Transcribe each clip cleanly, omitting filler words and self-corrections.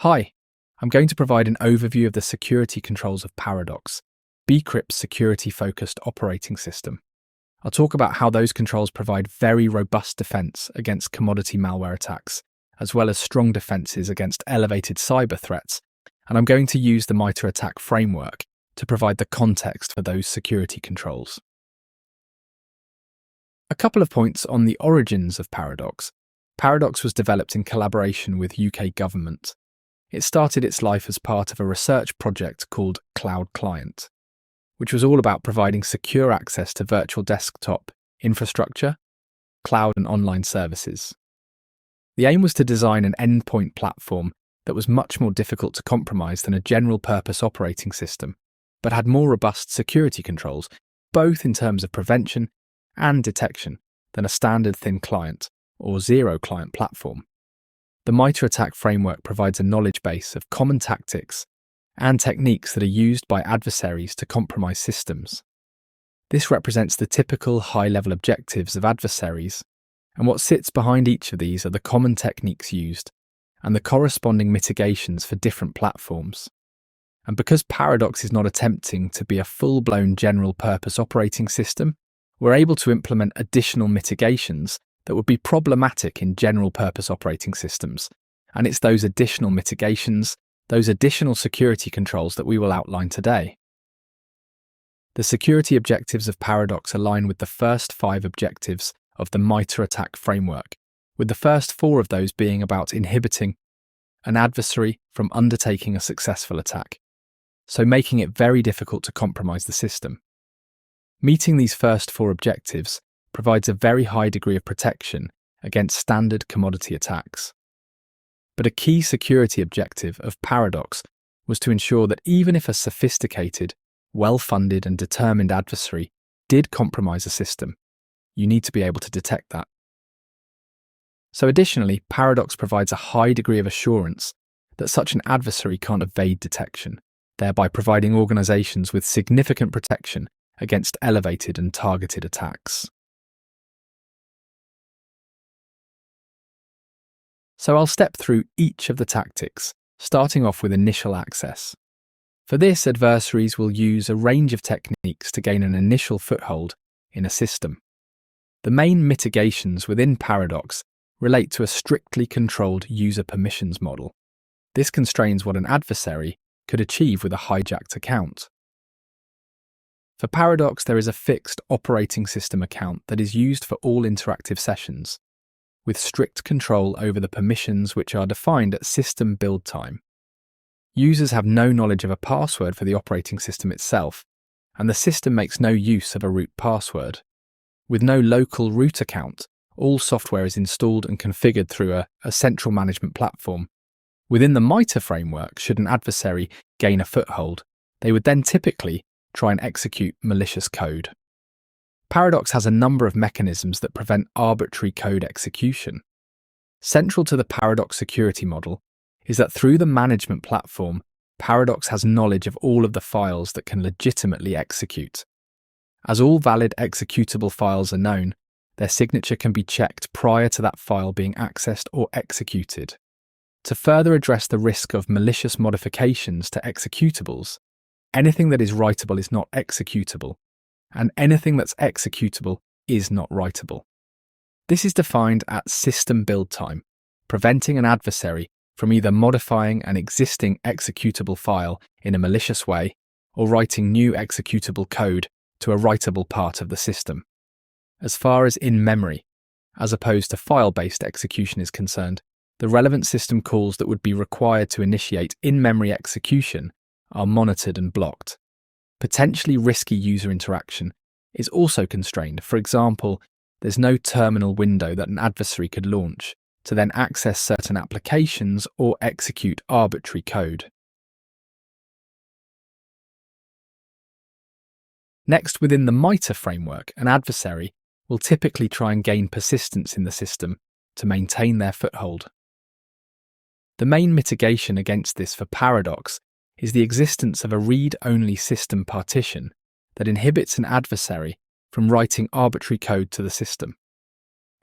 Hi, I'm going to provide an overview of the security controls of Paradox, Becrypt's security-focused operating system. I'll talk about how those controls provide very robust defense against commodity malware attacks, as well as strong defenses against elevated cyber threats, and I'm going to use the Mitre Framework to provide the context for those security controls. A couple of points on the origins of Paradox. Paradox was developed in collaboration with UK government. It started its life as part of a research project called Cloud Client, which was all about providing secure access to virtual desktop infrastructure, cloud and online services. The aim was to design an endpoint platform that was much more difficult to compromise than a general-purpose operating system, but had more robust security controls, both in terms of prevention and detection, than a standard thin client or zero-client platform. The Mitre Framework provides a knowledge base of common tactics and techniques that are used by adversaries to compromise systems. This represents the typical high-level objectives of adversaries, and what sits behind each of these are the common techniques used and the corresponding mitigations for different platforms. And because Paradox is not attempting to be a full-blown general-purpose operating system, we're able to implement additional mitigations that would be problematic in general-purpose operating systems, and it's those additional mitigations, those additional security controls that we will outline today. The security objectives of Paradox align with the first 5 objectives of the Mitre Framework, with the first 4 of those being about inhibiting an adversary from undertaking a successful attack, so making it very difficult to compromise the system. Meeting these first 4 objectives provides a very high degree of protection against standard commodity attacks. But a key security objective of Paradox was to ensure that even if a sophisticated, well-funded and determined adversary did compromise a system, you need to be able to detect that. So additionally, Paradox provides a high degree of assurance that such an adversary can't evade detection, thereby providing organizations with significant protection against elevated and targeted attacks. So I'll step through each of the tactics, starting off with initial access. For this, adversaries will use a range of techniques to gain an initial foothold in a system. The main mitigations within Paradox relate to a strictly controlled user permissions model. This constrains what an adversary could achieve with a hijacked account. For Paradox, there is a fixed operating system account that is used for all interactive sessions, with strict control over the permissions which are defined at system build time. Users have no knowledge of a password for the operating system itself, and the system makes no use of a root password. With no local root account, all software is installed and configured through a central management platform. Within the Mitre framework, should an adversary gain a foothold, they would then typically try and execute malicious code. Paradox has a number of mechanisms that prevent arbitrary code execution. Central to the Paradox security model is that through the management platform, Paradox has knowledge of all of the files that can legitimately execute. As all valid executable files are known, their signature can be checked prior to that file being accessed or executed. To further address the risk of malicious modifications to executables, anything that is writable is not executable, and anything that's executable is not writable. This is defined at system build time, preventing an adversary from either modifying an existing executable file in a malicious way or writing new executable code to a writable part of the system. As far as in-memory, as opposed to file-based execution is concerned, the relevant system calls that would be required to initiate in-memory execution are monitored and blocked. Potentially risky user interaction is also constrained. For example, there's no terminal window that an adversary could launch to then access certain applications or execute arbitrary code. Next, within the Mitre framework, an adversary will typically try and gain persistence in the system to maintain their foothold. The main mitigation against this for Paradox is the existence of a read-only system partition that inhibits an adversary from writing arbitrary code to the system.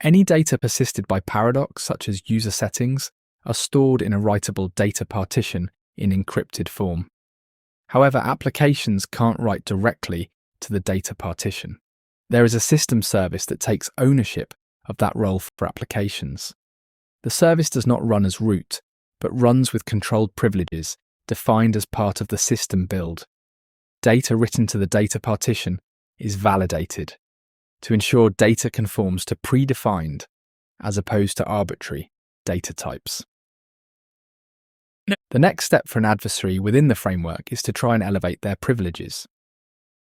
Any data persisted by Paradox, such as user settings, are stored in a writable data partition in encrypted form. However, applications can't write directly to the data partition. There is a system service that takes ownership of that role for applications. The service does not run as root, but runs with controlled privileges defined as part of the system build. Data written to the data partition is validated to ensure data conforms to predefined as opposed to arbitrary data types. The next step for an adversary within the framework is to try and elevate their privileges.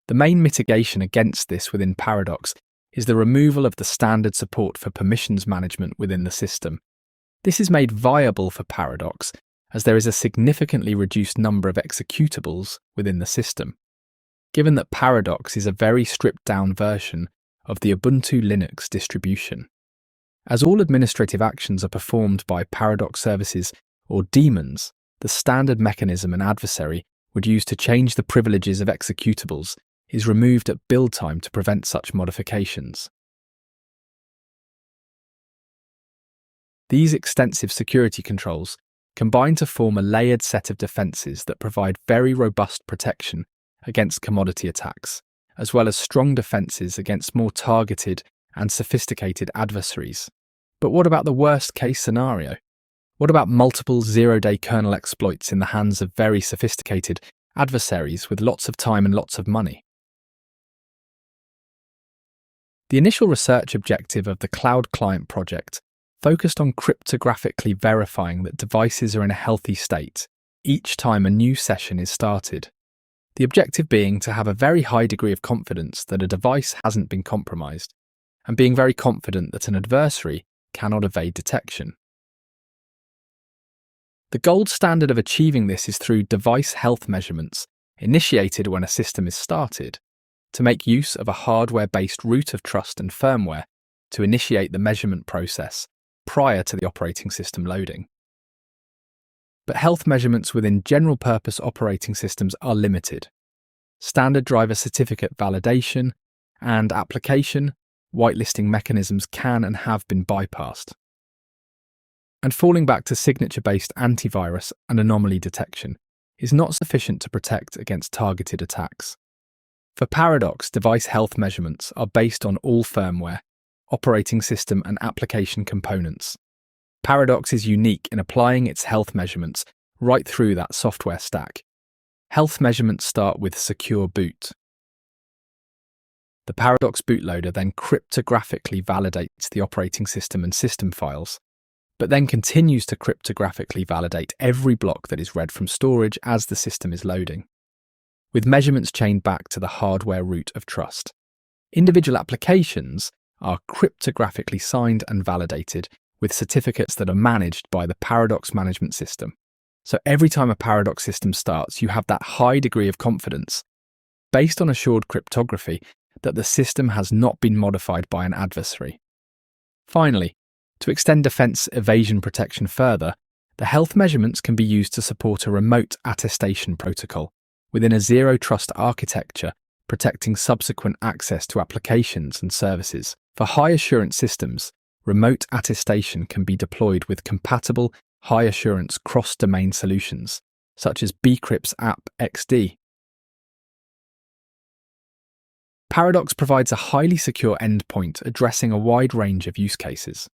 The main mitigation against this within Paradox is the removal of the standard support for permissions management within the system. This is made viable for Paradox as there is a significantly reduced number of executables within the system, given that Paradox is a very stripped-down version of the Ubuntu Linux distribution. As all administrative actions are performed by Paradox services or daemons, the standard mechanism an adversary would use to change the privileges of executables is removed at build time to prevent such modifications. These extensive security controls combine to form a layered set of defences that provide very robust protection against commodity attacks, as well as strong defences against more targeted and sophisticated adversaries. But what about the worst-case scenario? What about multiple zero-day kernel exploits in the hands of very sophisticated adversaries with lots of time and lots of money? The initial research objective of the Cloud Client project focused on cryptographically verifying that devices are in a healthy state each time a new session is started. The objective being to have a very high degree of confidence that a device hasn't been compromised, and being very confident that an adversary cannot evade detection. The gold standard of achieving this is through device health measurements initiated when a system is started, to make use of a hardware-based root of trust and firmware to initiate the measurement process prior to the operating system loading. But health measurements within general-purpose operating systems are limited. Standard driver certificate validation and application whitelisting mechanisms can and have been bypassed. And falling back to signature-based antivirus and anomaly detection is not sufficient to protect against targeted attacks. For Paradox, device health measurements are based on all firmware, operating system and application components. Paradox is unique in applying its health measurements right through that software stack. Health measurements start with secure boot. The Paradox bootloader then cryptographically validates the operating system and system files, but then continues to cryptographically validate every block that is read from storage as the system is loading, with measurements chained back to the hardware root of trust. Individual applications are cryptographically signed and validated with certificates that are managed by the Paradox management system. So every time a Paradox system starts, you have that high degree of confidence, based on assured cryptography, that the system has not been modified by an adversary. Finally, to extend defense evasion protection further, the health measurements can be used to support a remote attestation protocol within a zero-trust architecture, protecting subsequent access to applications and services. For high-assurance systems, remote attestation can be deployed with compatible high-assurance cross-domain solutions, such as Becrypt's app XD. Paradox provides a highly secure endpoint addressing a wide range of use cases.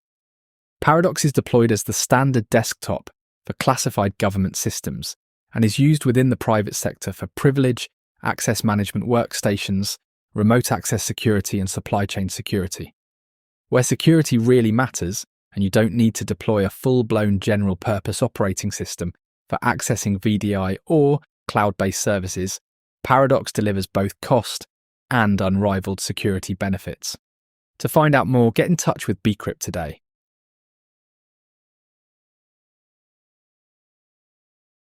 Paradox is deployed as the standard desktop for classified government systems and is used within the private sector for privilege, access management workstations, remote access security and supply chain security. Where security really matters, and you don't need to deploy a full-blown general-purpose operating system for accessing VDI or cloud-based services, Paradox delivers both cost and unrivaled security benefits. To find out more, get in touch with Becrypt today.